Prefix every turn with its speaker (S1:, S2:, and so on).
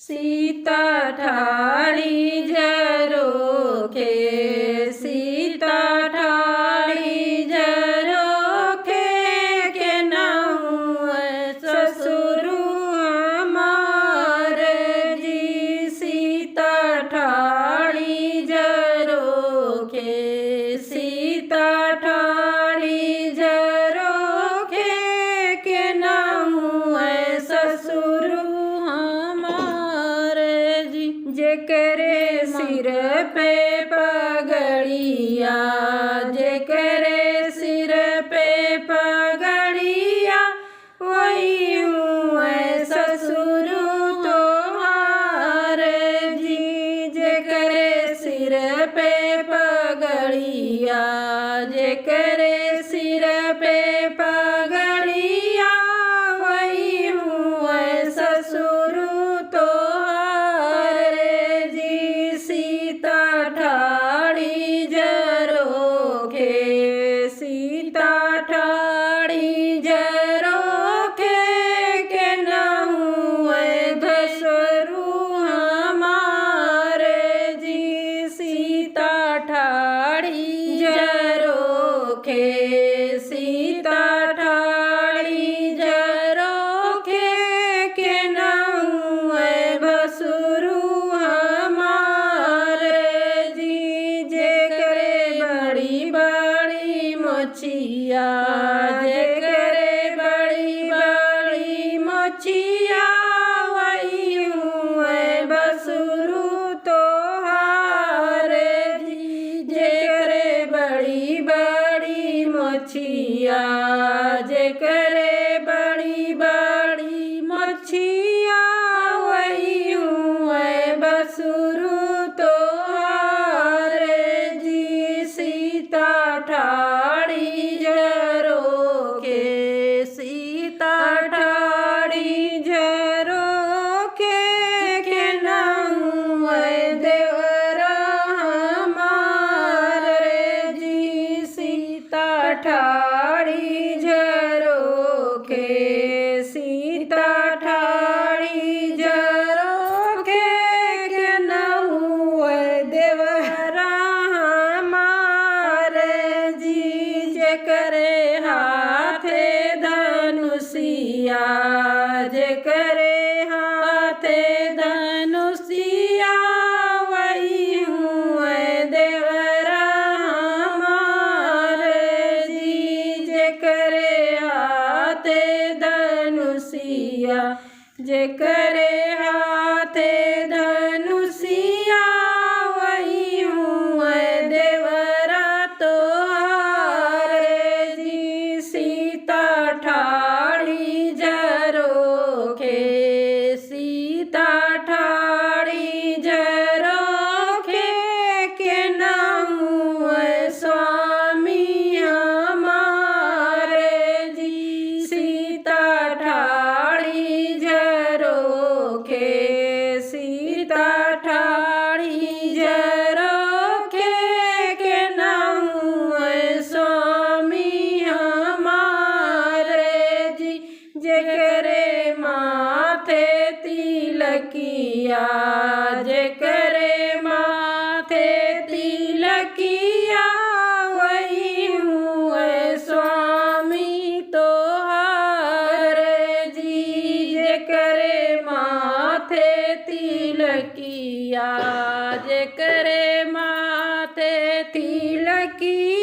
S1: सीता ठाड़ी जरोखे, सीता ठाड़ी जरोखे के नहुँ ससुरु हमारे जी। सीता ठाड़ी जरोखे, सीता ठाड़ी जरोखे के नहुँ ससुरु जेकरे सिर पे पगड़िया, जेकरे सिर पे पगड़िया वही हूँ ससुर तोहार जी। जेकरे सिर पे पगड़िया, जेकरे सिर पे पगड़िया वही हूँ ससुर ठाड़ी जरोखे, सीता ठाड़ी जरोखे के नहुँ ससुरु हमारे जी। सीता ठाड़ी जरोखे, सीता ठाड़ी जरोखे के नहुँ ससुरु मोचिया, जेकरे बड़ी बड़ी मोचिया वही हूँ बसुरु तोहार जी। जेकरे बड़ी बड़ी मोचिया, जेकरे बड़ी बड़ी मोचिया वही हूँ बसुरु तोहार जी। सीता ठाड़ी जरोखे, सीता ठाड़ी जरोखे के नहुँ देवरा हमार जी। सीता ठाड़ी जरोखे, सीता ठाड़ी जरोखे के नहुँ देवरा जेकरे हाथे धनुषिया, जेकरे हाथे धनुषिया वही हूँ देवरा हमार जी। जेकरे हाथे धनुषिया, जेकरे हाथे धनुषिया वही हूँ देवरा तोहार जी। सीता ठाड़ी जरोखे, सीता ठाड़ी जरोखे के नहुँ स्वामी हमार जी। सीता ठाड़ी जरोखे, सीता ठाड़ी जरोखे के नहुँ स्वामी हमार जी। जेकरे माथे तिलकिया, जेकरे माथे तिलकिया वही हूँ स्वामी तोहार जी। जेकरे माथे तिलकिया, जेकरे माथे तिलकिया